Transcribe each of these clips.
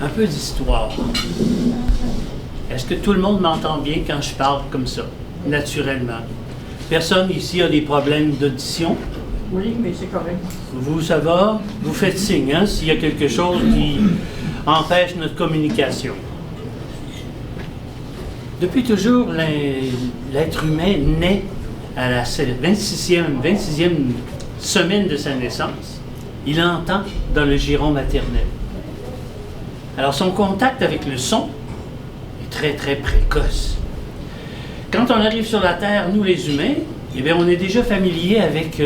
Un peu d'histoire. Est-ce que tout le monde m'entend bien quand je parle comme ça, naturellement? Personne ici a des problèmes d'audition? Oui, mais c'est correct. Vous, ça va? Vous faites signe, hein, s'il y a quelque chose qui empêche notre communication. Depuis toujours, l'être humain naît à la 26e semaine de sa naissance. Il entend dans le giron maternel. Alors, son contact avec le son est très, très précoce. Quand on arrive sur la Terre, nous les humains, eh bien, on est déjà familier avec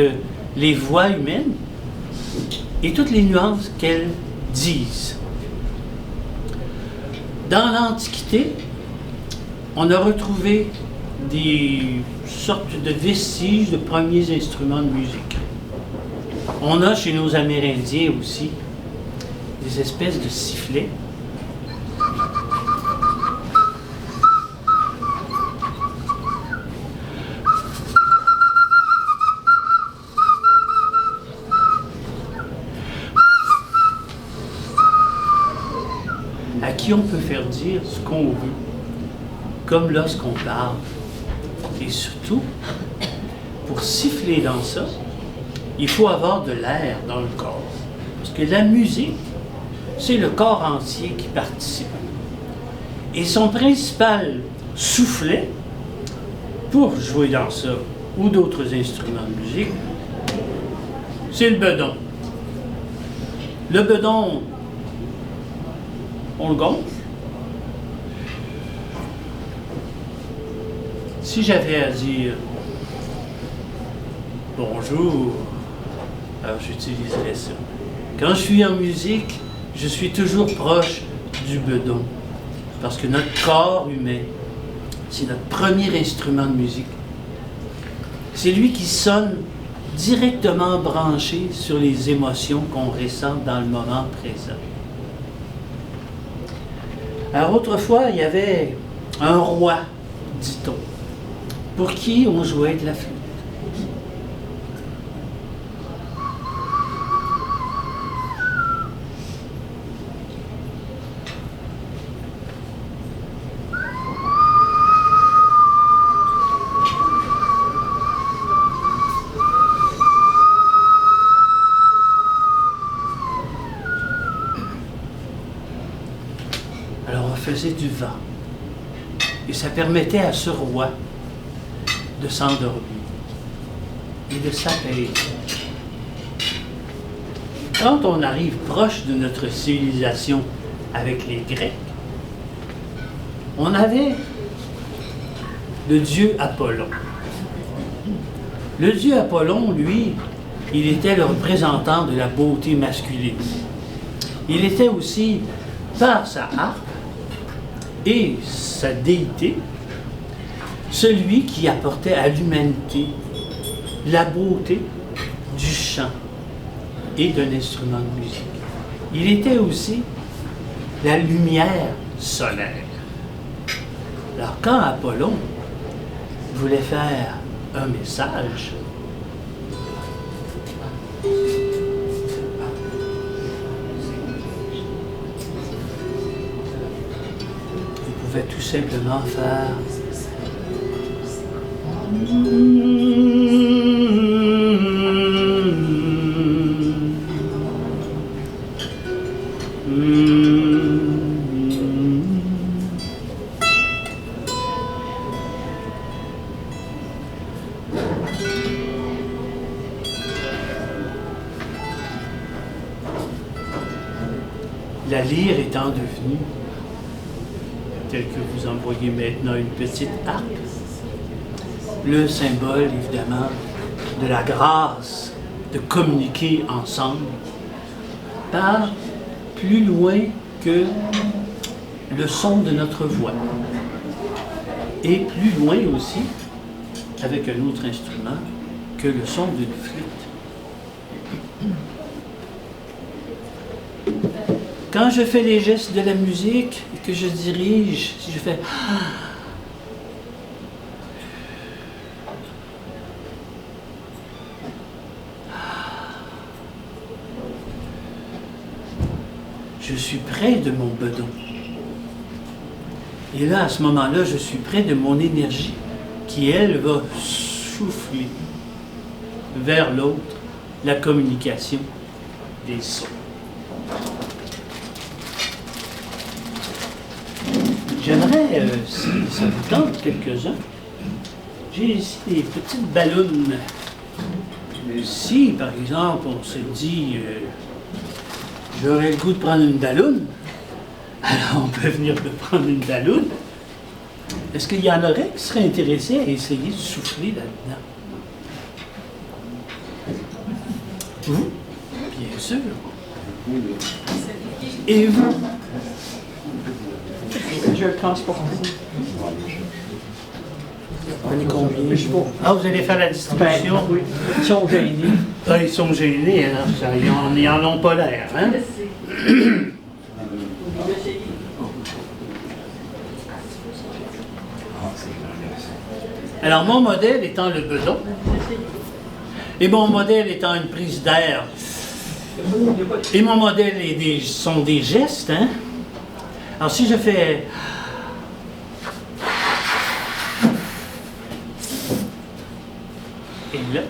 les voix humaines et toutes les nuances qu'elles disent. Dans l'Antiquité, on a retrouvé des sortes de vestiges de premiers instruments de musique. On a chez nos Amérindiens aussi des espèces de sifflets. À qui on peut faire dire ce qu'on veut, comme lorsqu'on parle. Et surtout, pour siffler dans ça, il faut avoir de l'air dans le corps. Parce que la musique, c'est le corps entier qui participe. Et son principal soufflet, pour jouer dans ça, ou d'autres instruments de musique, c'est le bedon. Le bedon, on le gonfle. Si j'avais à dire bonjour, alors j'utiliserais ça. Quand je suis en musique, je suis toujours proche du bedon. Parce que notre corps humain, c'est notre premier instrument de musique. C'est lui qui sonne directement branché sur les émotions qu'on ressent dans le moment présent. Alors autrefois, il y avait un roi, dit-on, pour qui on jouait de la flûte. Alors on faisait du vent. Et ça permettait à ce roi de s'endormir et de s'apaiser. Quand on arrive proche de notre civilisation avec les Grecs, on avait le dieu Apollon. Le dieu Apollon, lui, il était le représentant de la beauté masculine. Il était aussi, par sa harpe et sa déité, celui qui apportait à l'humanité la beauté du chant et d'un instrument de musique. Il était aussi la lumière solaire. Alors quand Apollon voulait faire un message, il pouvait tout simplement faire la lyre étant devenue, telle que vous en voyez maintenant, une petite harpe, le symbole, évidemment, de la grâce de communiquer ensemble, part plus loin que le son de notre voix. Et plus loin aussi, avec un autre instrument, que le son d'une flûte. Quand je fais les gestes de la musique et que je dirige, si je fais je suis près de mon bedon. Et là, à ce moment-là, je suis près de mon énergie qui, elle, va souffler vers l'autre la communication des sons. J'aimerais, si ça vous tente quelques-uns, j'ai ici des petites ballons. Si, par exemple, on se dit j'aurais le goût de prendre une balloune, alors on peut venir de prendre une balloune. Est-ce qu'il y en aurait qui seraient intéressés à essayer de souffler là-dedans? Vous? Bien sûr. Et vous? Je le transporte. Prenez combien? Ah, vous allez faire la distribution? Oui. Ils sont gênés. Ah, ils sont gênés, alors ça, ils n'en ont pas l'air, hein? Alors, mon modèle étant le bedon, et mon modèle étant une prise d'air, et mon modèle sont des gestes, hein? Alors, si je fais... Et là...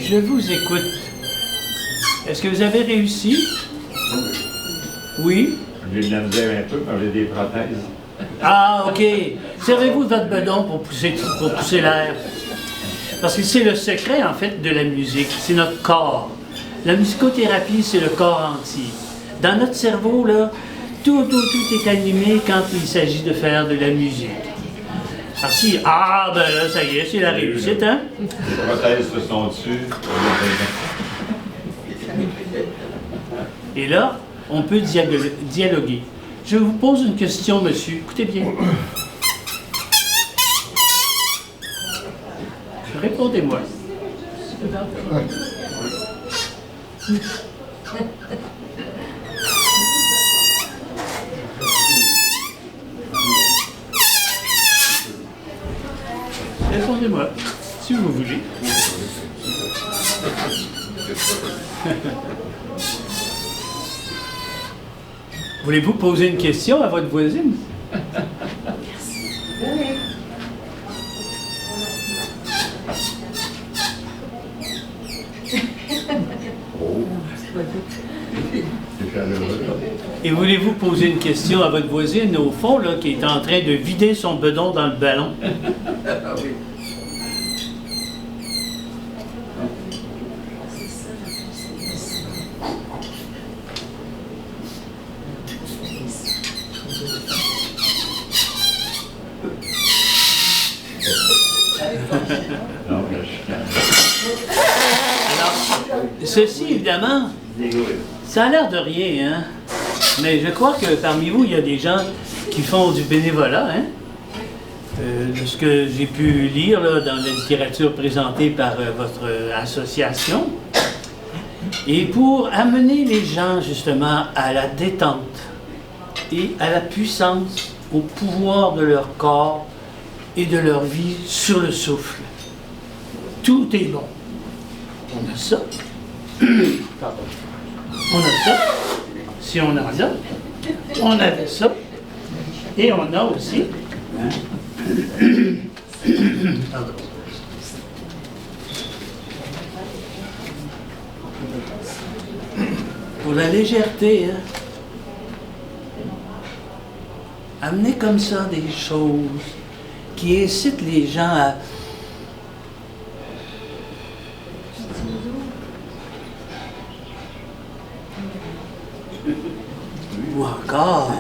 Je vous écoute. Est-ce que vous avez réussi? Oui? J'ai de la misère un peu quand j'ai des prothèses. Ah, OK. Servez-vous de votre bedon pour pousser l'air. Parce que c'est le secret, en fait, de la musique. C'est notre corps. La musicothérapie, c'est le corps entier. Dans notre cerveau, là, tout est animé quand il s'agit de faire de la musique. Alors si, ah, ben là, ça y est, c'est la réussite, hein? Les prothèses se sont dessus. Et là, on peut dialoguer. Je vous pose une question, monsieur. Écoutez bien. Répondez-moi. Répondez-moi, si vous voulez. Voulez-vous poser une question à votre voisine? Et voulez-vous poser une question à votre voisine, au fond, là, qui est en train de vider son bedon dans le ballon? Alors, ceci, évidemment, ça a l'air de rien, hein? Mais je crois que parmi vous, il y a des gens qui font du bénévolat, hein? De ce que j'ai pu lire là, dans la littérature présentée par votre association. Et pour amener les gens, justement, à la détente et à la puissance, au pouvoir de leur corps et de leur vie sur le souffle. Tout est bon. On a ça. Pardon. On a ça. Si on en a, on avait ça. Et on a aussi... Pardon. Pour la légèreté, hein? Amener comme ça des choses qui incitent les gens à... Ou encore,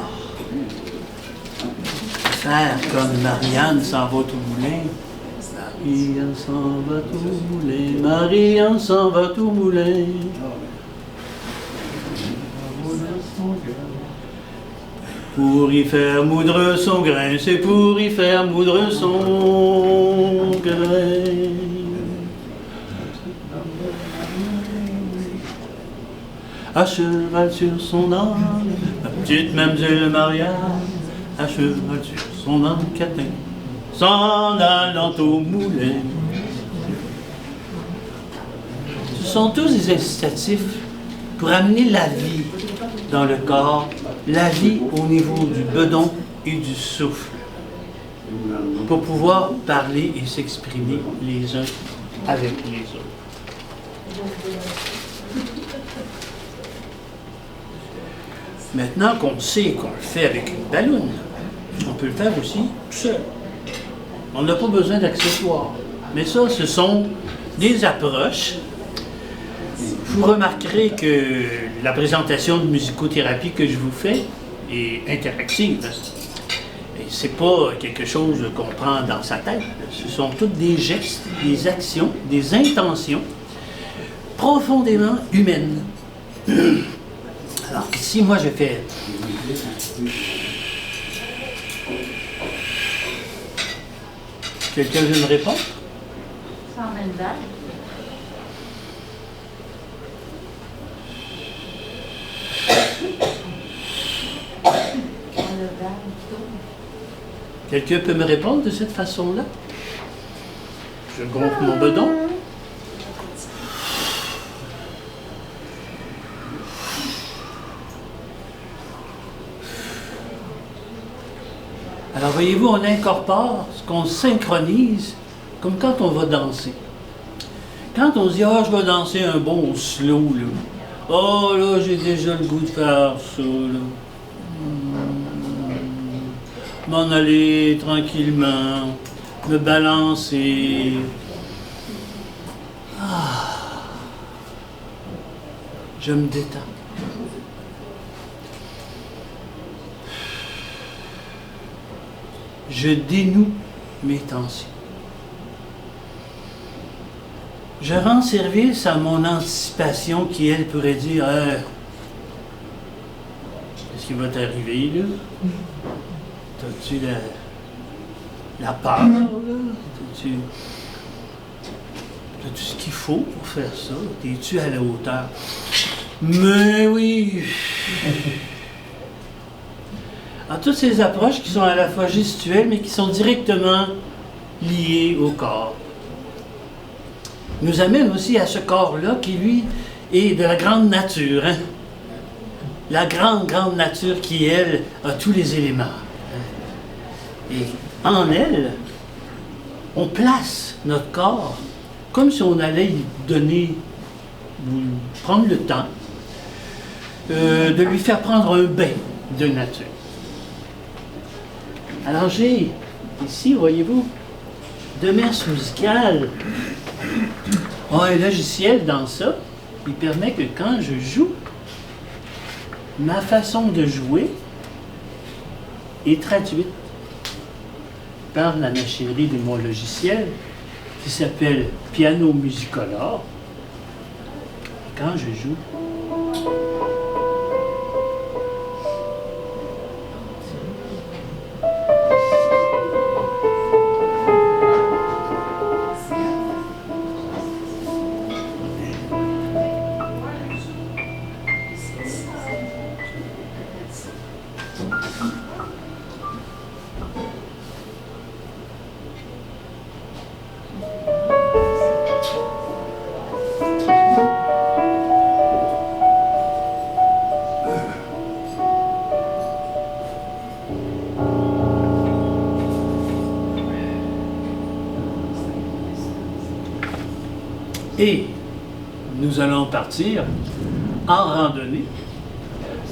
faire comme Marianne s'en va tout moulin. Marianne s'en va tout moulin, Marianne s'en va tout moulin. Pour y faire moudre son grain, c'est pour y faire moudre son grain. À cheval sur son âne, ma petite Mamselle Maria, à cheval sur son âne catin, s'en allant au moulin. Ce sont tous des incitatifs pour amener la vie dans le corps, la vie au niveau du bedon et du souffle, pour pouvoir parler et s'exprimer les uns avec les autres. Maintenant qu'on sait qu'on le fait avec une balloune, on peut le faire aussi tout seul. On n'a pas besoin d'accessoires. Mais ça, ce sont des approches. Vous remarquerez que la présentation de musicothérapie que je vous fais est interactive. Et c'est pas quelque chose qu'on prend dans sa tête. Ce sont tous des gestes, des actions, des intentions profondément humaines. Alors ici, moi, je fais... Quelqu'un veut me répondre? Sans même vague. Quelqu'un peut me répondre de cette façon-là? Je gonfle mon bedon. Alors voyez-vous, on incorpore ce qu'on synchronise comme quand on va danser. Quand on se dit « Ah, je vais danser un bon slow, là. Oh là, j'ai déjà le goût de faire ça, là. M'en aller tranquillement, me balancer. Ah. Je me détends. Je dénoue mes tensions. Je rends service à mon anticipation qui, elle, pourrait dire qu'est-ce qui va t'arriver, là? T'as-tu la peur, là? T'as-tu ce qu'il faut pour faire ça? T'es-tu à la hauteur? Mais oui! Alors, toutes ces approches qui sont à la fois gestuelles, mais qui sont directement liées au corps, nous amènent aussi à ce corps-là qui, lui, est de la grande nature. Hein? La grande, grande nature qui, elle, a tous les éléments. Et en elle, on place notre corps comme si on allait y donner, prendre le temps de lui faire prendre un bain de nature. Alors j'ai ici, voyez-vous, de messe musicale. Un logiciel dans ça, il permet que quand je joue, ma façon de jouer est traduite par la machinerie de mon logiciel qui s'appelle Piano Musicolor. Quand je joue, et nous allons partir en randonnée,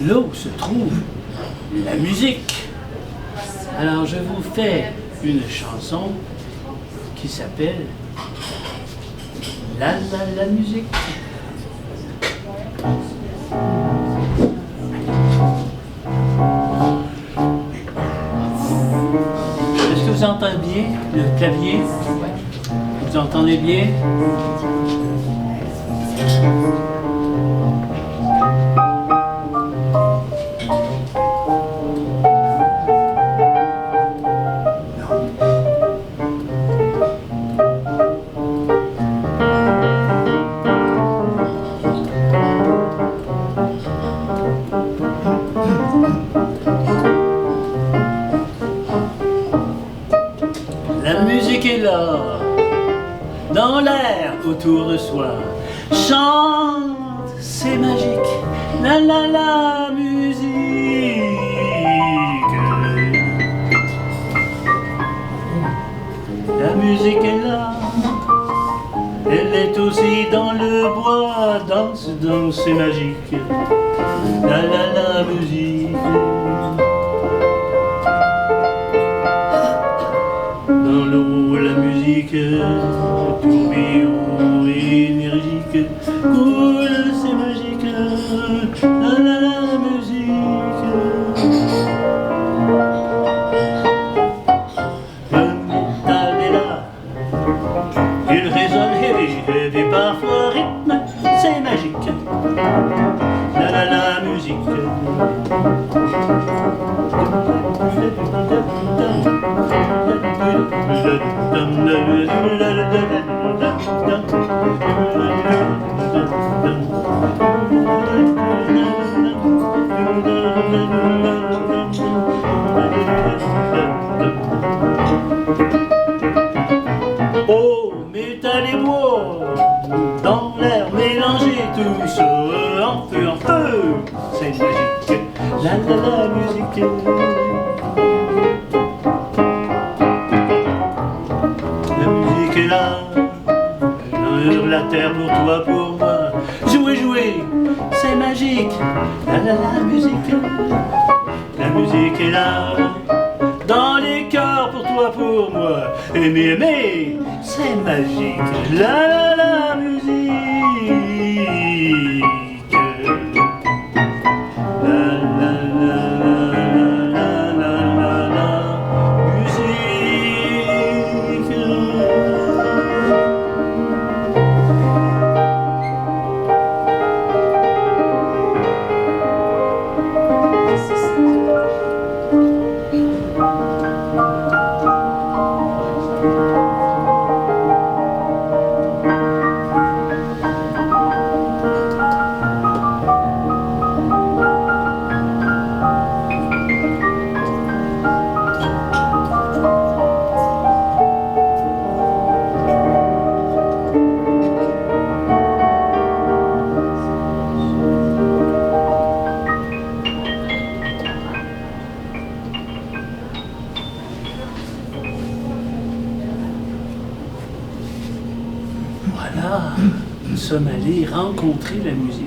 là où se trouve la musique. Alors je vous fais une chanson qui s'appelle La musique. Est-ce que vous entendez bien le clavier? Vous entendez bien? autour de soi. Chante, c'est magique, la la la musique. La musique est là, elle est aussi dans le bois, danse, danse, c'est magique, la la la musique. Dans l'eau, la musique, tourbillon énergique, coule, c'est magique, la la la musique. Le métal est là, il résonne heavy, heavy, parfois rythme, c'est magique, la la la musique. Oh, métal et bois, dans l'air mélangé, tous en feu, c'est magique, la la la musique. La musique est là, sur la terre pour toi, pour moi. Jouer, jouer, c'est magique, la la la musique. La musique est là, dans les cœurs pour toi, pour moi. Aimer, aimer, c'est magique, la la la musique. La la la la la la la musique. Voilà, nous sommes allés rencontrer la musique.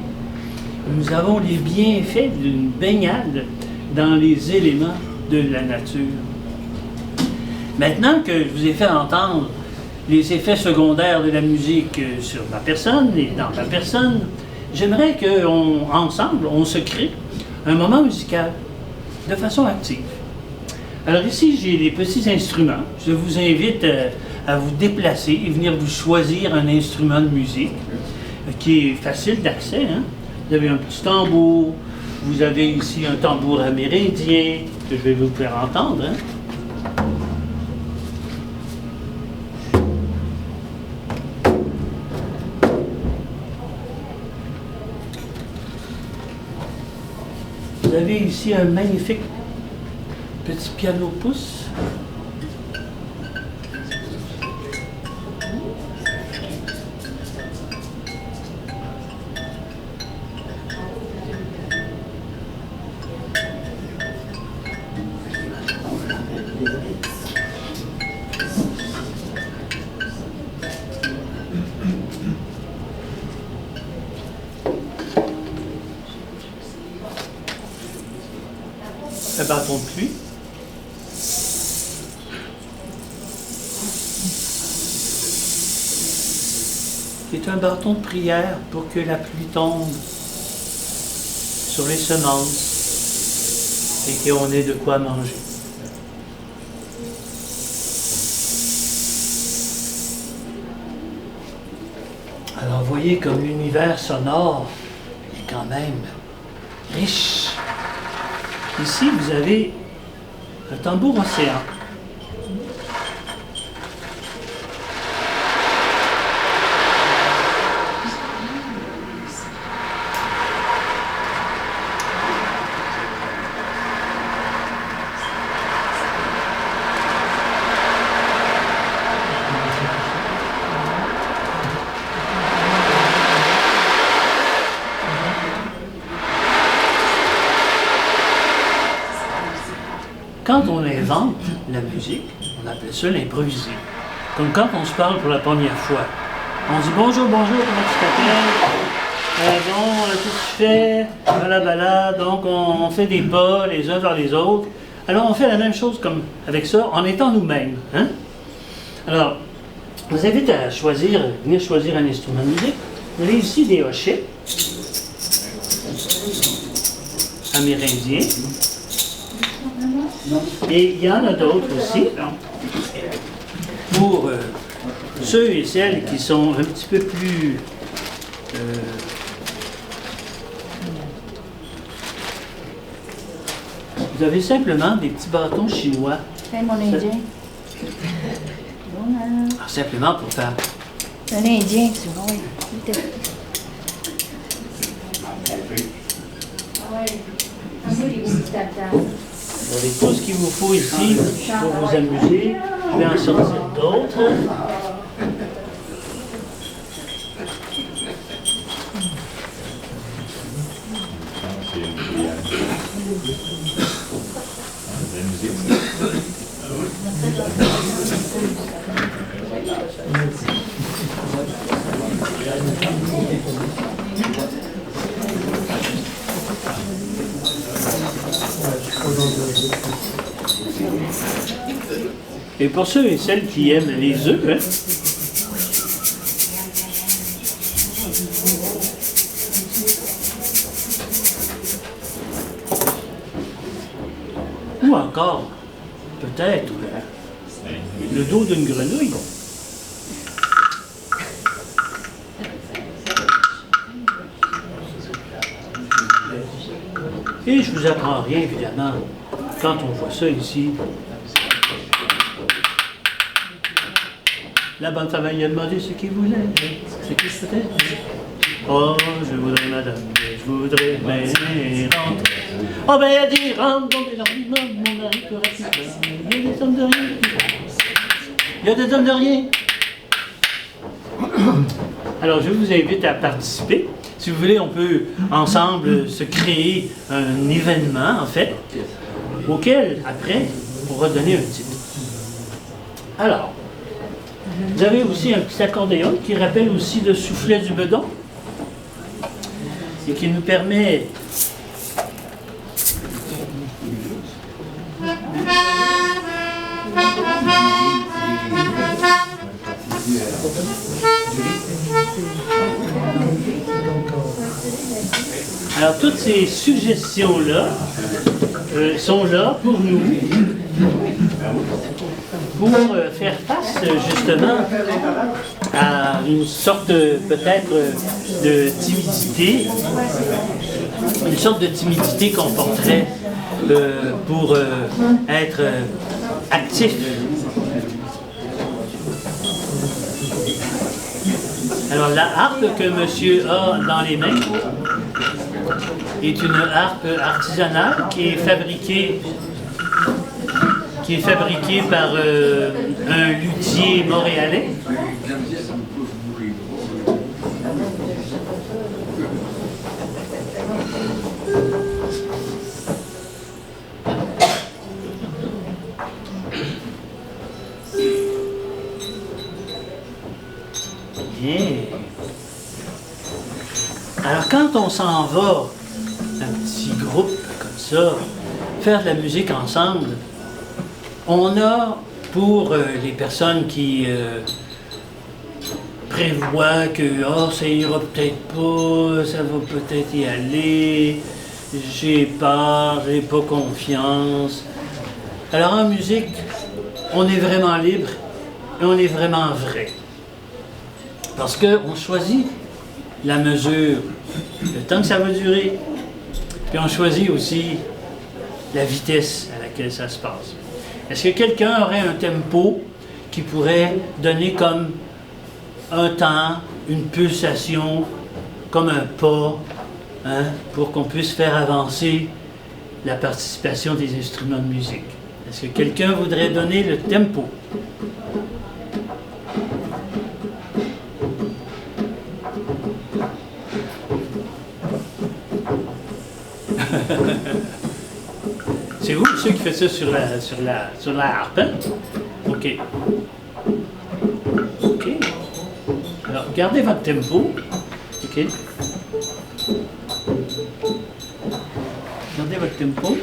Nous avons les bienfaits d'une baignade dans les éléments de la nature. Maintenant que je vous ai fait entendre les effets secondaires de la musique sur ma personne et dans ma personne, j'aimerais qu'ensemble, on se crée un moment musical de façon active. Alors ici, j'ai des petits instruments. Je vous invite à vous déplacer et venir vous choisir un instrument de musique qui est facile d'accès. Hein? Vous avez un petit tambour, vous avez ici un tambour amérindien que je vais vous faire entendre. Hein? Vous avez ici un magnifique petit piano pouce. Un bâton de pluie. C'est un bâton de prière pour que la pluie tombe sur les semences et qu'on ait de quoi manger. Alors voyez comme l'univers sonore est quand même riche. Ici, vous avez un tambour océan. quand on invente la musique, on appelle ça l'improviser. Comme quand on se parle pour la première fois. On dit bonjour, bonjour, comment tu t'appelles? Bon, qu'est-ce que tu fais? Voilà. Donc on fait des pas les uns vers les autres. Alors on fait la même chose comme avec ça en étant nous-mêmes. Hein? Alors, je vous invite à venir choisir un instrument de musique. Vous avez ici des hochets amérindiens. Et il y en a d'autres aussi. Pour ceux et celles qui sont un petit peu plus vous avez simplement des petits bâtons chinois. C'est mon indien. Simplement pour faire. Un indien, tu vois. Vous avez tout ce qu'il vous faut ici pour vous amuser. Je vais en sortir d'autres. Et pour ceux et celles qui aiment les œufs, hein, ou encore, peut-être, le dos d'une grenouille. Et je vous apprends rien, évidemment, quand on voit ça ici. La bonne femme lui a demandé ce qu'il voulait. C'est qui c'était? Oh, je voudrais, madame, je voudrais mais rentrer. Oh, ben, elle a dit, rentre dans les larmes, mon mari te rapide. Il y a des hommes de rien. Il y a des hommes de rien. Alors, je vous invite à participer. Si vous voulez, on peut ensemble se créer un événement, en fait, auquel, après, on pourra donner un titre. Alors, vous avez aussi un petit accordéon qui rappelle aussi le soufflet du bedon et qui nous permet alors toutes ces suggestions-là sont là pour nous pour faire face justement à une sorte peut-être de timidité, une sorte de timidité qu'on porterait pour être actif. Alors la harpe que monsieur a dans les mains est une harpe artisanale qui est fabriquée par un luthier montréalais. Bien. Alors quand on s'en va, un petit groupe comme ça, faire de la musique ensemble, on a, pour les personnes qui prévoient que ça ira peut-être pas, ça va peut-être y aller, j'ai peur, j'ai pas confiance. Alors en musique, on est vraiment libre et on est vraiment vrai. Parce qu'on choisit la mesure, le temps que ça va durer, puis on choisit aussi la vitesse à laquelle ça se passe. Est-ce que quelqu'un aurait un tempo qui pourrait donner comme un temps, une pulsation, comme un pas, hein, pour qu'on puisse faire avancer la participation des instruments de musique? Est-ce que quelqu'un voudrait donner le tempo? C'est vous, ceux qui fait ça sur la harpe. Hein? OK. OK. Alors, gardez votre tempo. OK. Gardez votre tempo.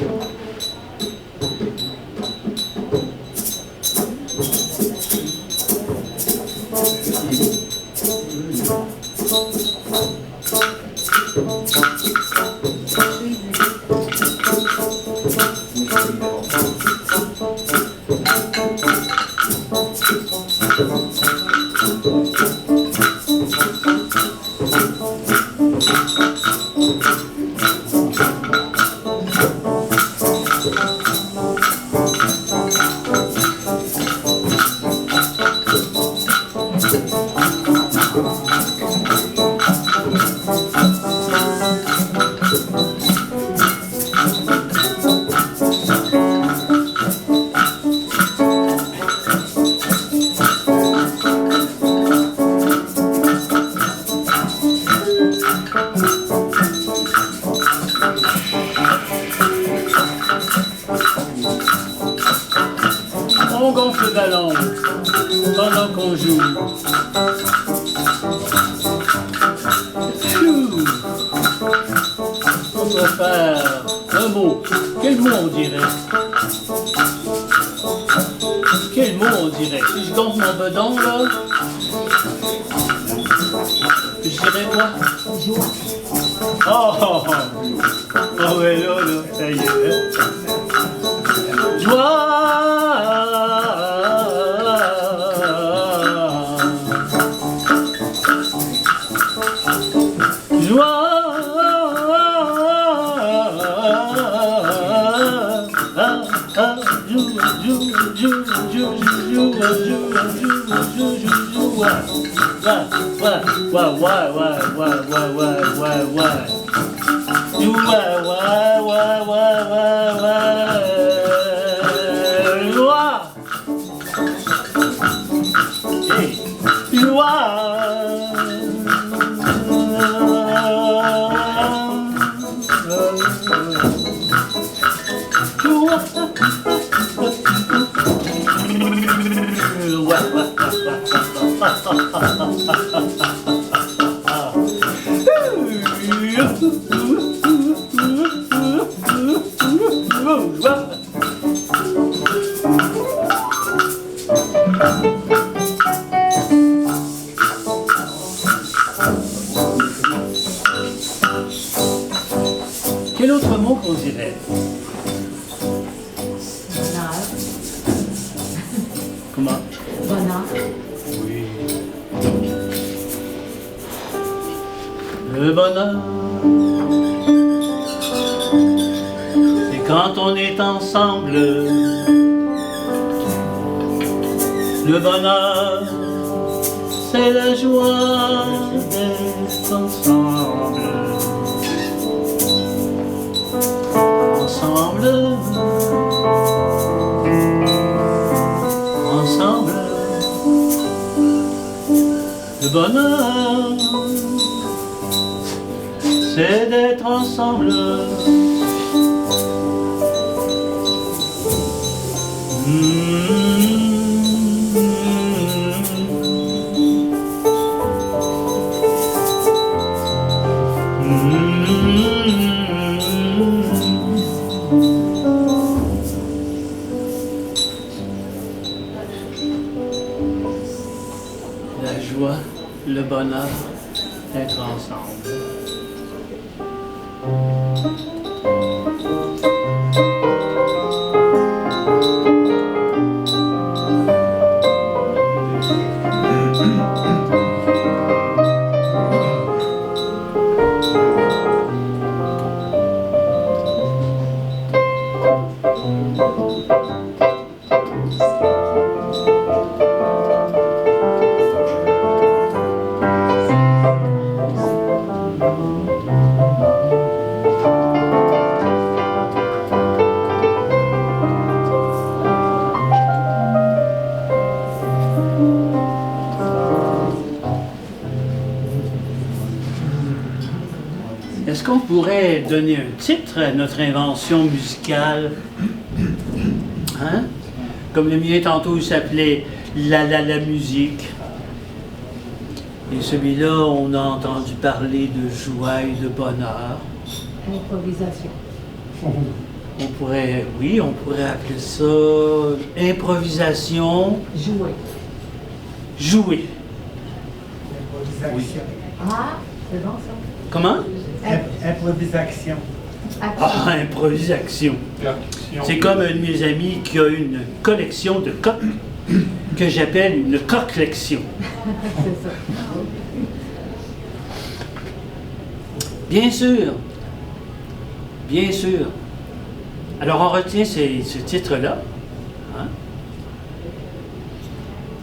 On gonfle le ballon pendant qu'on joue. Pfiou. On va faire un mot. Quel mot on dirait? Quel mot on dirait? Si je gonfle mon bedon, là, je dirais quoi? Joie. Oh, oh, oh. Oh, ouais, là, ça y est. Hein? Joie. Quel autre mot qu'on dirait? Bonheur. Comment? Bonheur. Oui. Le bonheur, c'est quand on est ensemble. Le bonheur, c'est la joie d'être ensemble. Ensemble. Ensemble. Le bonheur, c'est d'être ensemble. La joie, le bonheur d'être ensemble. Est-ce qu'on pourrait donner un titre à notre invention musicale? Hein? Comme le mien tantôt, il s'appelait la musique. Et celui-là, on a entendu parler de joie et de bonheur. Improvisation. On pourrait appeler ça improvisation. Jouer. Jouer. Improvisation. Ah, c'est bon ça. Comment? Improvisation. Ah, improvisation. C'est comme un de mes amis qui a une collection de coques que j'appelle une coquelection. C'est ça. Bien sûr. Bien sûr. Alors, on retient ce titre-là. Hein?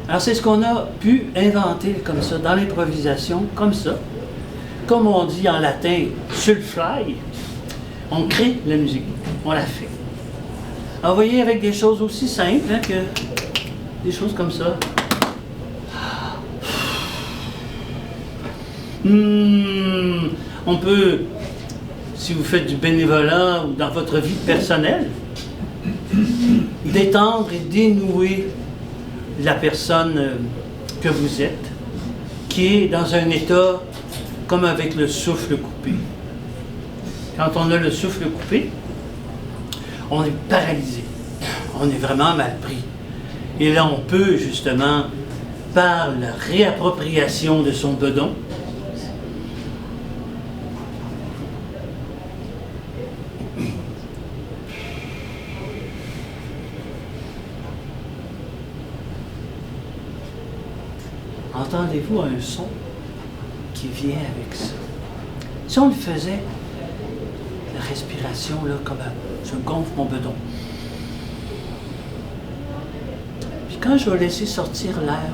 Alors, c'est ce qu'on a pu inventer comme ça, dans l'improvisation, comme ça. Comme on dit en latin, sur le fly, on crée la musique. On la fait. Alors, vous voyez, avec des choses aussi simples hein, que des choses comme ça. On peut, si vous faites du bénévolat ou dans votre vie personnelle, détendre et dénouer la personne que vous êtes, qui est dans un état comme avec le souffle coupé. Quand on a le souffle coupé, on est paralysé. On est vraiment mal pris. Et là, on peut justement, par la réappropriation de son bedon, entendez-vous un son qui vient avec ça? Si on le faisait, la respiration, là, comme je gonfle mon bedon. Puis quand je vais laisser sortir l'air,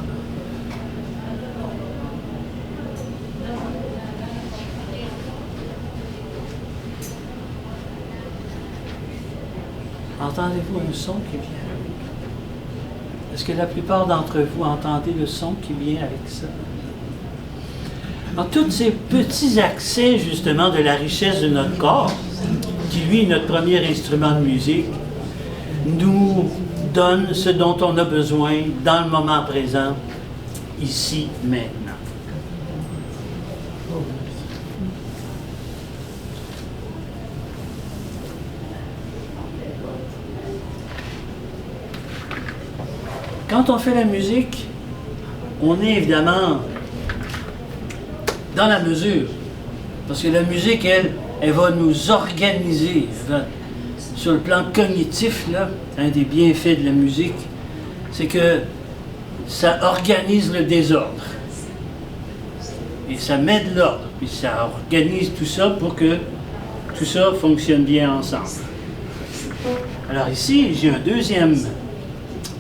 entendez-vous un son qui vient avec? Est-ce que la plupart d'entre vous entendez le son qui vient avec ça? Alors, tous ces petits accès, justement, de la richesse de notre corps, qui, lui, est notre premier instrument de musique, nous donne ce dont on a besoin dans le moment présent, ici, maintenant. Quand on fait la musique, on est évidemment dans la mesure. Parce que la musique, elle va nous organiser. Sur le plan cognitif, là, un des bienfaits de la musique, c'est que ça organise le désordre. Et ça met de l'ordre. Puis ça organise tout ça pour que tout ça fonctionne bien ensemble. Alors ici, j'ai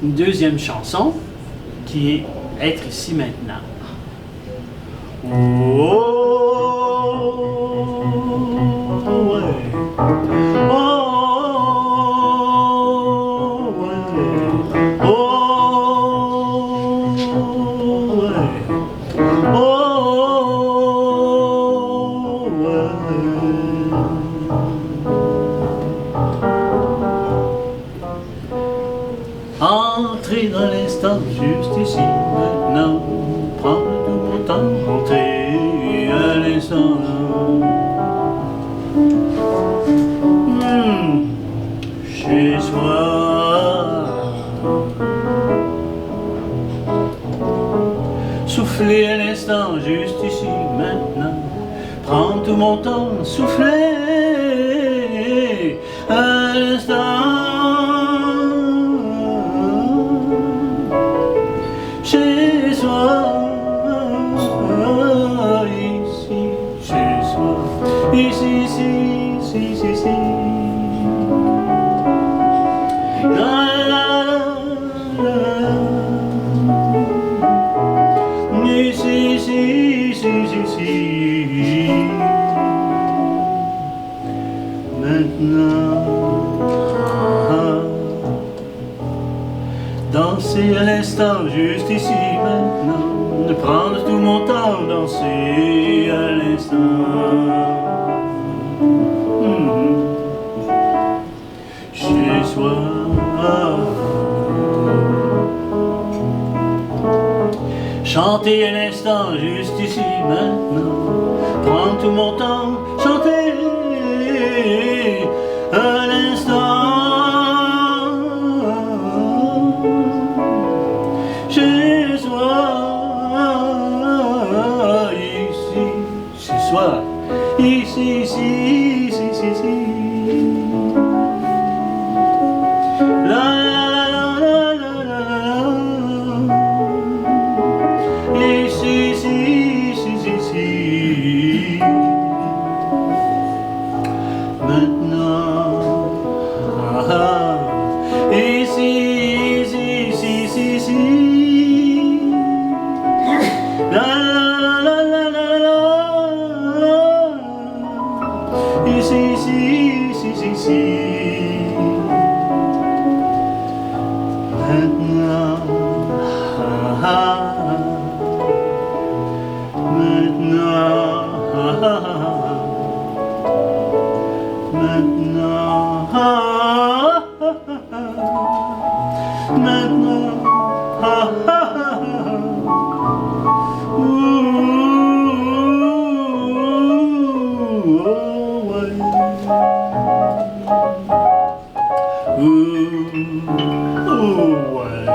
une deuxième chanson qui est Être ici maintenant. Oh, ouais. Oh, ouais. Oh, ouais. Oh, ouais. Entrez dans l'instant, juste ici, maintenant. Prendre tout mon temps, entrer à l'instant. Chez soi. Souffler à l'instant, juste ici, maintenant. Prendre tout mon temps, souffler à l'instant. Chez soi, ici, chez soi, ici, ici, ici, ici, ici. La, la, la, la. Ici, ici, ici, ici. Maintenant. Danser à l'instant, juste ici, maintenant. De prendre tout mon temps, danser à l'instant. Chez soi. chanter un instant juste ici maintenant, prendre tout mon temps, chanter un instant chez soi, ici, chez soi, ici, ici, ici, ici, ici. La la la la la la. Ici, ici, ici, ici, ici. Maintenant, ah, ah. Ici, ici, ici, ici, ici. La la la la la la. Ici, ici, ici, ici, ici. Maintenant, ah, ah. Maintenant, ah, ah. Maintenant, ah, ah, ah. Maintenant, ah, ah, ah. Ouh, oh, ouais. Ouh, oh, ouais.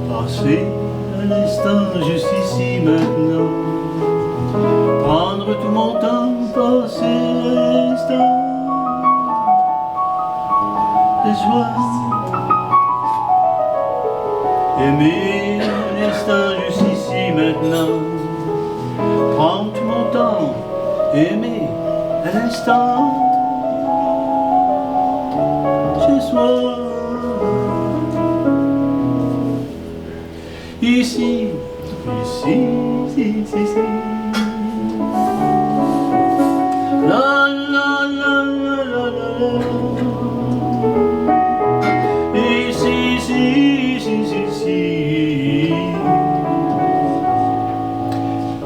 Passer un instant juste ici maintenant, prendre tout mon temps, passer un instant de joie, aimer un instant juste ici maintenant, prendre tout mon temps, aimer un instant chez soi. Ici, ici, ici, ici, ici. La la la la la la la. Ici, ici, ici, ici, ici.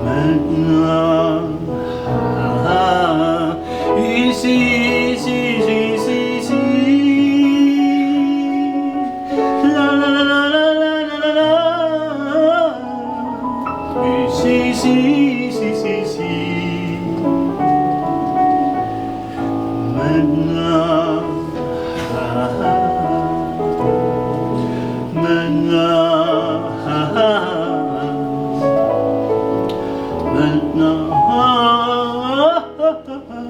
Maintenant, ah, ah. Ici, ici, ici, ici, ici. La la la la la la la la. Ici, ici, ici, ici, ici. Maintenant, ah, ah. Maintenant, ah, ah. Maintenant, ah, ah, ah.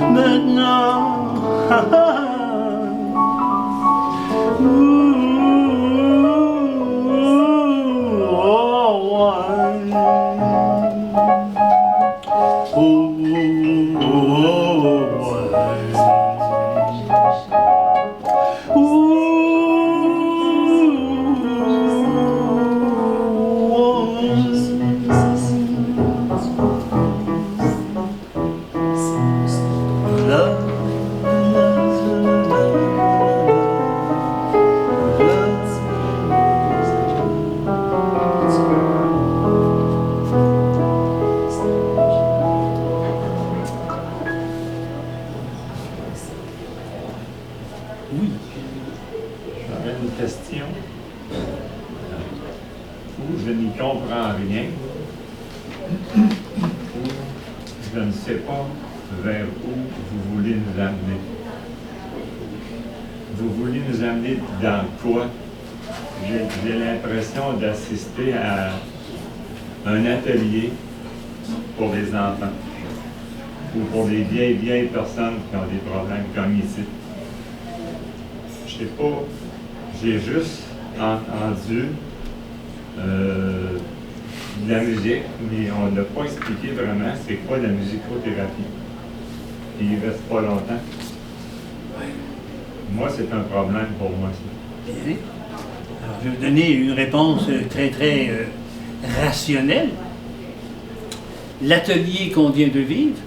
Maintenant, ah, ah. Oui. J'aurais une question où je n'y comprends rien, où je ne sais pas vers où vous voulez nous amener. Vous voulez nous amener dans quoi? J'ai l'impression d'assister à un atelier pour les enfants ou pour des vieilles personnes qui ont des problèmes cognitifs. Je sais pas, j'ai juste entendu de la musique, mais on n'a pas expliqué vraiment c'est quoi la musicothérapie. Et il reste pas longtemps. Moi, c'est un problème pour moi, ça. Bien. Alors, je vais vous donner une réponse très, très rationnelle. L'atelier qu'on vient de vivre,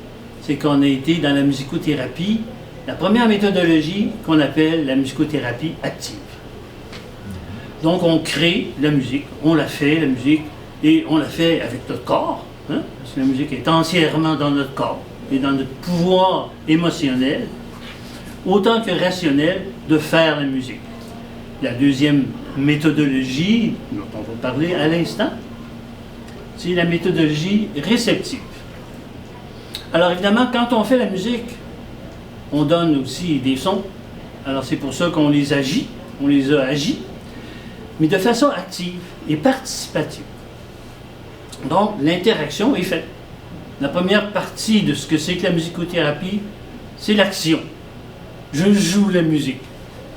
c'est qu'on a été dans la musicothérapie, la première méthodologie qu'on appelle la musicothérapie active. Donc, on crée la musique, on la fait, la musique, Et on la fait avec notre corps, hein, parce que la musique est entièrement dans notre corps et dans notre pouvoir émotionnel, autant que rationnel, de faire la musique. La deuxième méthodologie, dont on va parler à l'instant, c'est la méthodologie réceptive. Alors évidemment, quand on fait la musique, on donne aussi des sons. Alors c'est pour ça qu'on les agit, on les a agis, mais de façon active et participative. Donc l'interaction est faite. La première partie de ce que c'est que la musicothérapie, c'est l'action. Je joue la musique.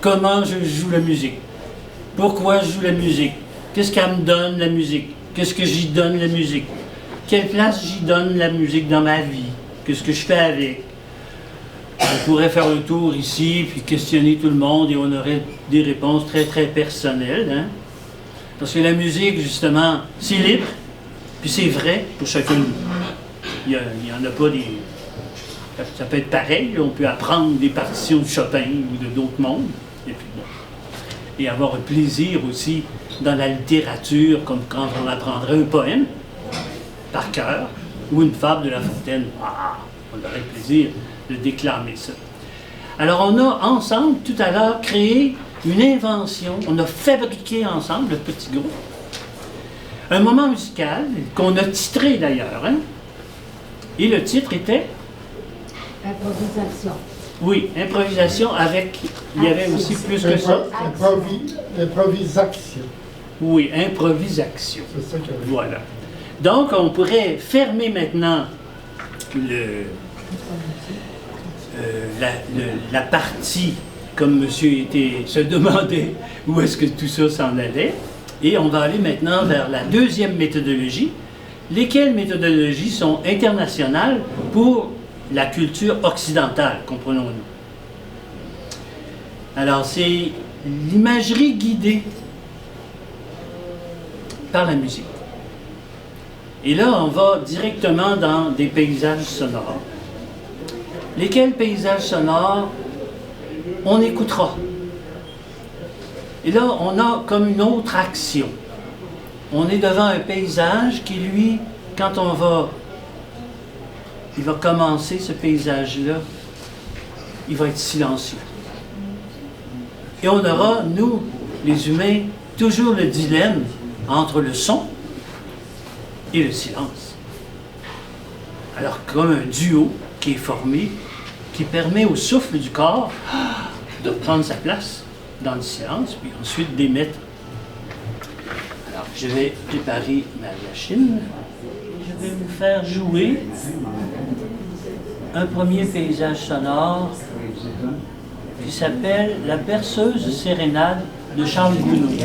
Comment je joue la musique? Pourquoi je joue la musique? Qu'est-ce qu'elle me donne, la musique? Qu'est-ce que j'y donne, la musique? Quelle place j'y donne, la musique, dans ma vie? Qu'est-ce que je fais avec? On pourrait faire le tour ici, puis questionner tout le monde, et on aurait des réponses très, très personnelles. Hein? Parce que la musique, justement, c'est libre, puis c'est vrai pour chacun de nous. Il n'y en a pas des... Ça peut être pareil, on peut apprendre des partitions de Chopin ou de d'autres mondes, et puis bon. Et avoir un plaisir aussi dans la littérature, comme quand on apprendrait un poème par cœur, ou une fable de La Fontaine. Ah, on aurait le plaisir de déclamer ça. Alors on a ensemble, tout à l'heure, créé une invention, on a fabriqué ensemble, le petit groupe, un moment musical qu'on a titré d'ailleurs, hein? Et le titre était... Improvisation. Oui, improvisation avec... Il y avait aussi plus que ça. Improvisation. Oui, improvisation. C'est ça qu'il y avait. Voilà. Donc, on pourrait fermer maintenant la partie, comme monsieur se demandait où est-ce que tout ça s'en allait. Et on va aller maintenant vers la deuxième méthodologie, lesquelles méthodologies sont internationales pour la culture occidentale, comprenons-nous. Alors, c'est l'imagerie guidée par la musique. Et là, on va directement dans des paysages sonores. Lesquels paysages sonores on écoutera. Et là, on a comme une autre action. On est devant un paysage qui, lui, quand il va commencer ce paysage-là, il va être silencieux. Et on aura, nous, les humains, toujours le dilemme entre le son et le silence. Alors, comme un duo qui est formé, qui permet au souffle du corps de prendre sa place dans le silence, puis ensuite d'émettre. Alors, je vais préparer ma machine. Je vais vous faire jouer un premier paysage sonore qui s'appelle La berceuse sérénade de Charles Gounod.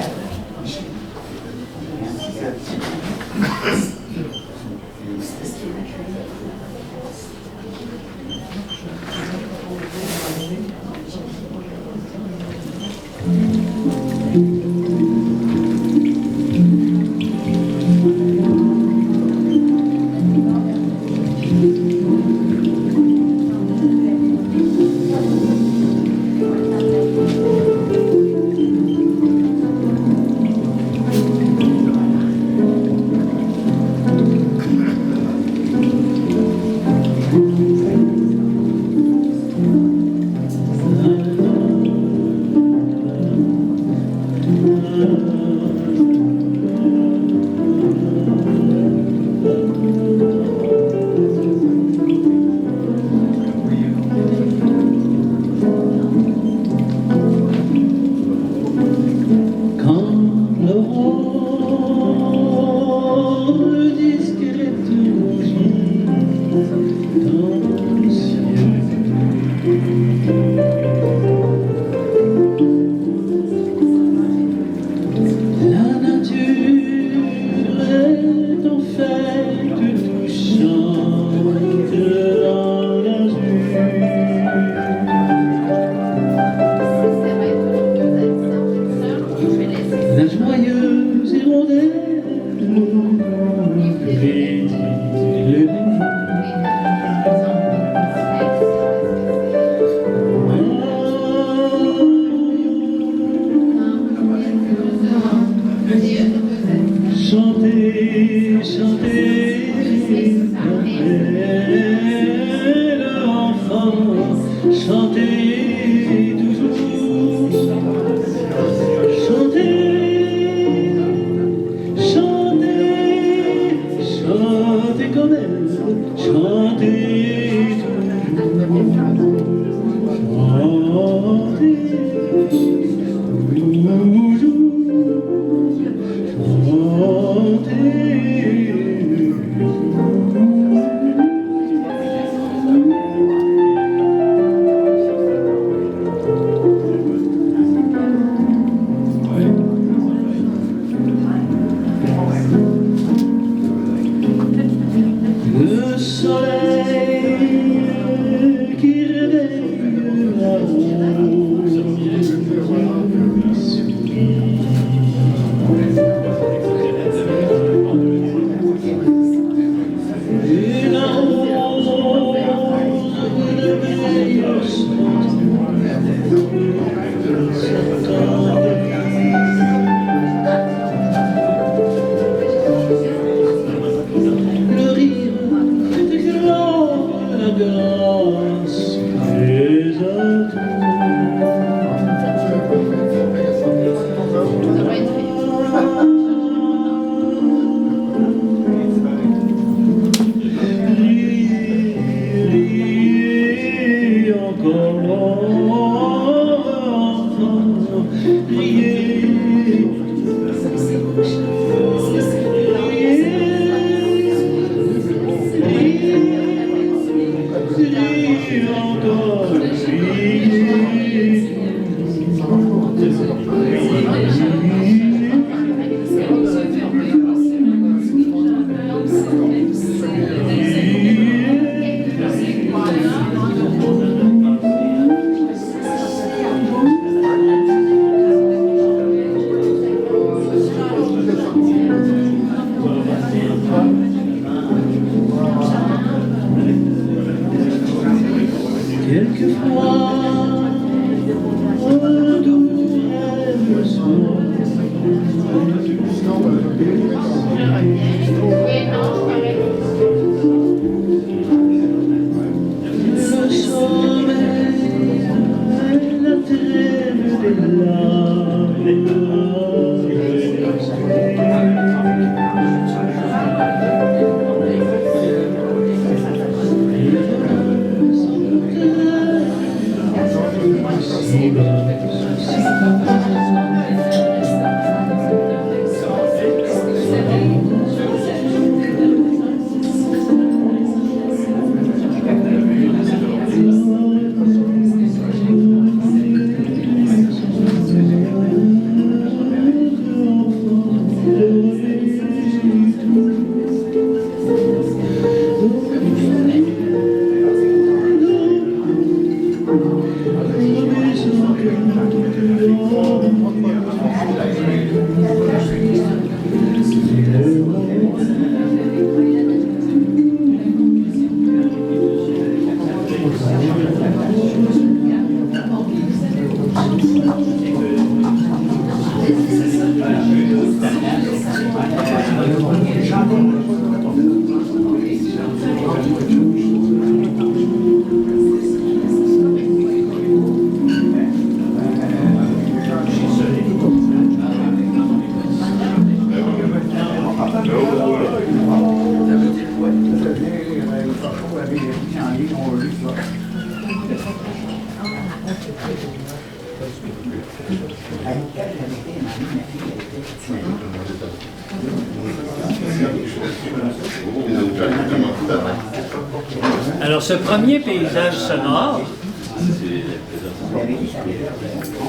Alors, ce premier paysage sonore,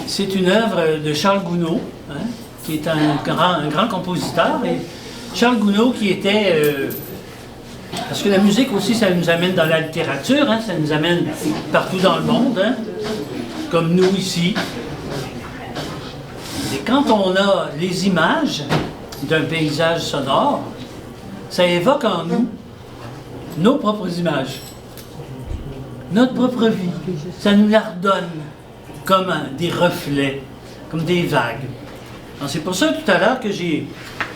c'est une œuvre de Charles Gounod, hein, qui est un grand compositeur. Et Charles Gounod qui était... parce que la musique aussi, ça nous amène dans la littérature, hein, ça nous amène partout dans le monde, hein, comme nous ici. Et quand on a les images d'un paysage sonore, ça évoque en nous nos propres images, notre propre vie. Ça nous la redonne comme des reflets, comme des vagues. C'est pour ça tout à l'heure que j'ai,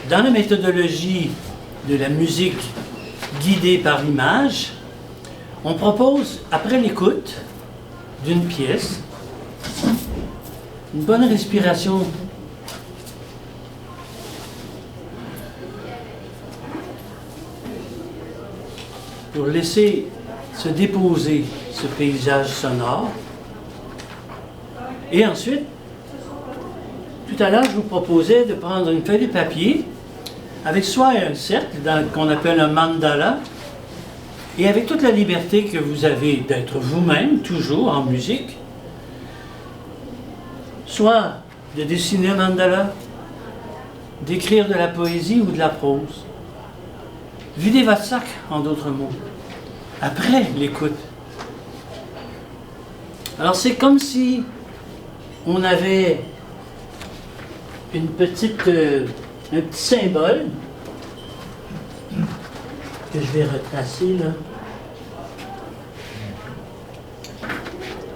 dans la méthodologie de la musique guidée par l'image, on propose, après l'écoute d'une pièce, une bonne respiration pour laisser se déposer ce paysage sonore. Et ensuite, tout à l'heure, je vous proposais de prendre une feuille de papier avec soit un cercle qu'on appelle un mandala, et avec toute la liberté que vous avez d'être vous-même, toujours en musique, soit de dessiner un mandala, d'écrire de la poésie ou de la prose. Videz votre sac, en d'autres mots, après l'écoute. Alors c'est comme si on avait un petit symbole que je vais retracer là.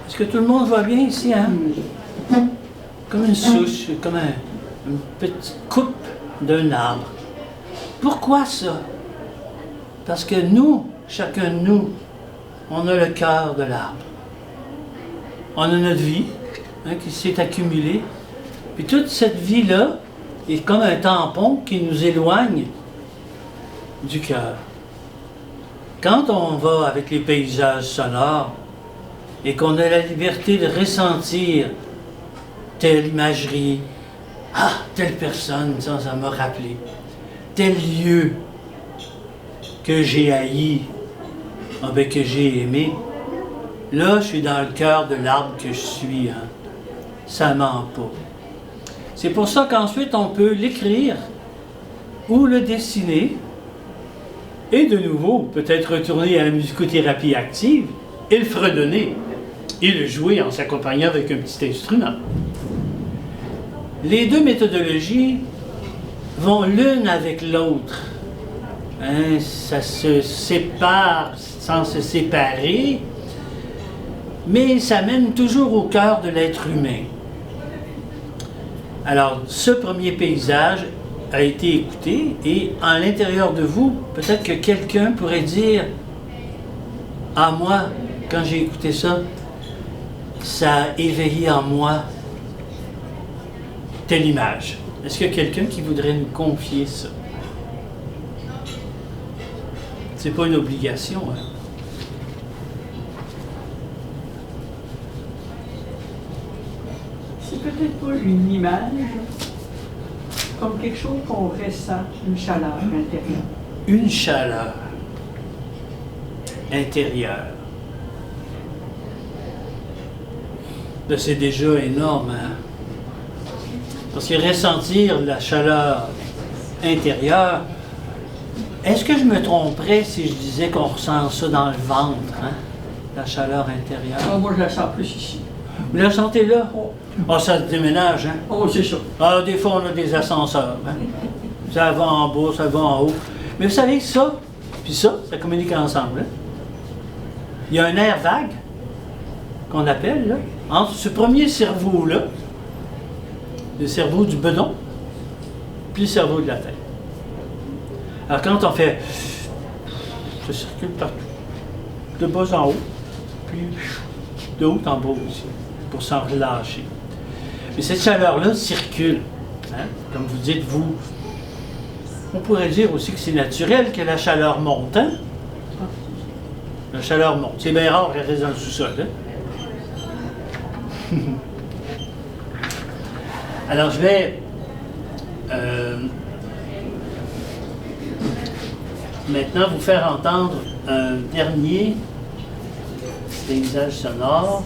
Est-ce que tout le monde voit bien ici, hein? Comme une souche, comme une petite coupe d'un arbre. Pourquoi ça? Parce que nous, chacun de nous, on a le cœur de l'arbre. On a notre vie, hein, qui s'est accumulée. Puis toute cette vie-là est comme un tampon qui nous éloigne du cœur. Quand on va avec les paysages sonores et qu'on a la liberté de ressentir telle imagerie, telle personne, ça m'a rappelé, tel lieu que j'ai haï, que j'ai aimé, Là, je suis dans le cœur de l'arbre que je suis. Hein. Ça ment pas. C'est pour ça qu'ensuite, on peut l'écrire ou le dessiner et de nouveau, peut-être retourner à la musicothérapie active et le fredonner et le jouer en s'accompagnant avec un petit instrument. Les deux méthodologies vont l'une avec l'autre. Hein, ça se sépare sans se séparer, mais ça mène toujours au cœur de l'être humain. Alors, ce premier paysage a été écouté et à l'intérieur de vous, peut-être que quelqu'un pourrait dire « Ah, moi, quand j'ai écouté ça, ça a éveillé en moi telle image. » Est-ce qu'il y a quelqu'un qui voudrait nous confier ça? C'est pas une obligation, hein? C'est peut-être pas une image, comme quelque chose qu'on ressent, une chaleur intérieure. Une chaleur intérieure. Ben, c'est déjà énorme, hein? Parce que ressentir la chaleur intérieure, est-ce que je me tromperais si je disais qu'on ressent ça dans le ventre, hein? La chaleur intérieure. Ah, moi, je la sens plus ici. Vous la sentez là? Oh, Ah, ça se déménage, hein? oh c'est ça. Ah, des fois, on a des ascenseurs, hein? Ça va en bas, ça va en haut. Mais vous savez, ça, puis ça communique ensemble, hein? Il y a un air vague, qu'on appelle, là, entre ce premier cerveau-là, le cerveau du bedon, puis le cerveau de la tête. Alors, quand on fait... ça circule partout. De bas en haut, puis de haut en bas aussi, pour s'en relâcher. Mais cette chaleur-là circule. Hein? Comme vous dites, vous, on pourrait dire aussi que c'est naturel que la chaleur monte. Hein? La chaleur monte. C'est bien rare qu'elle reste dans le sous-sol. Hein? Alors, je vais maintenant vous faire entendre un dernier paysage sonore.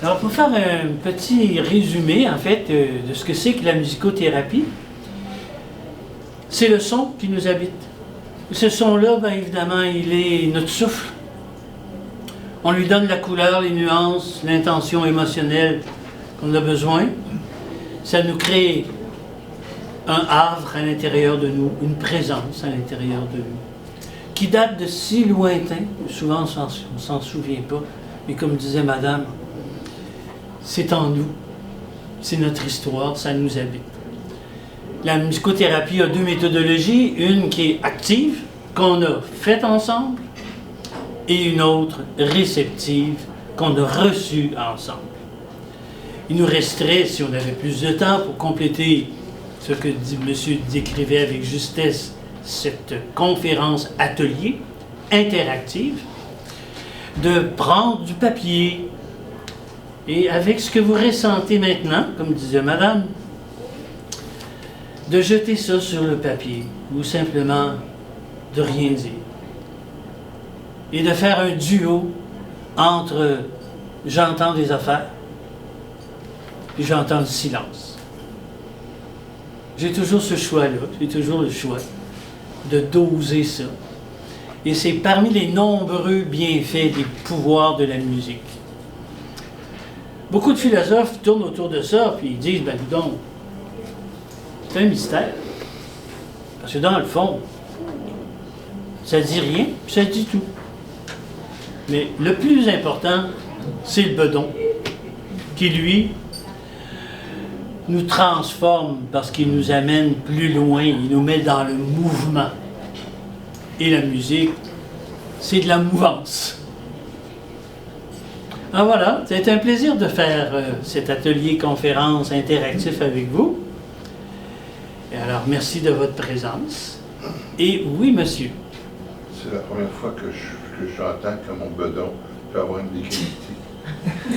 Alors, pour faire un petit résumé, en fait, de ce que c'est que la musicothérapie, c'est le son qui nous habite. Ce son-là, bien évidemment, il est notre souffle. On lui donne la couleur, les nuances, l'intention émotionnelle qu'on a besoin. Ça nous crée un havre à l'intérieur de nous, une présence à l'intérieur de nous, qui date de si lointain, souvent on ne s'en souvient pas, mais comme disait Madame, c'est en nous, c'est notre histoire, ça nous habite. La musicothérapie a deux méthodologies, une qui est active, qu'on a faite ensemble, et une autre réceptive, qu'on a reçue ensemble. Il nous resterait, si on avait plus de temps, pour compléter ce que monsieur décrivait avec justesse, cette conférence atelier interactive, de prendre du papier, et avec ce que vous ressentez maintenant, comme disait Madame, de jeter ça sur le papier, ou simplement de rien dire. Et de faire un duo entre j'entends des affaires et j'entends le silence. J'ai toujours ce choix-là, j'ai toujours le choix de doser ça. Et c'est parmi les nombreux bienfaits des pouvoirs de la musique. Beaucoup de philosophes tournent autour de ça, puis ils disent, ben dis donc, c'est un mystère. Parce que dans le fond, ça dit rien, puis ça dit tout. Mais le plus important, c'est le bedon, qui lui nous transforme parce qu'il nous amène plus loin, il nous met dans le mouvement. Et la musique, c'est de la mouvance. Alors voilà, c'est un plaisir de faire cet atelier conférence interactif avec vous. Et alors, merci de votre présence. Et oui, monsieur. C'est la première fois que j'entends que mon bedon peut avoir une définitive.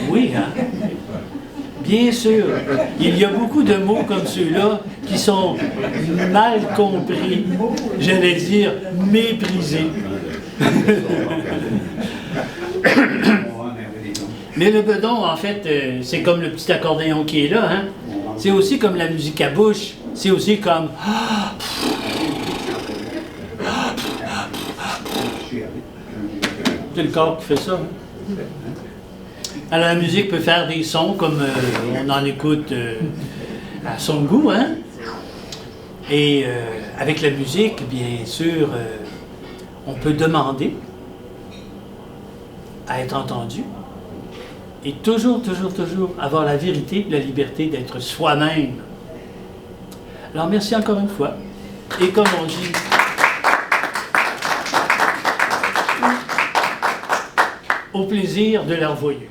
Oui, hein? Bien sûr. Il y a beaucoup de mots comme ceux-là qui sont mal compris, j'allais dire méprisés. Mais le bedon, en fait, c'est comme le petit accordéon qui est là. Hein? C'est aussi comme la musique à bouche. C'est aussi comme... C'est le corps qui fait ça. Hein? Alors la musique peut faire des sons comme on en écoute à son goût. Hein? Et avec la musique, bien sûr, on peut demander à être entendu. Et toujours, toujours, toujours avoir la vérité, la liberté d'être soi-même. Alors merci encore une fois. Et comme on dit, au plaisir de leur voyer.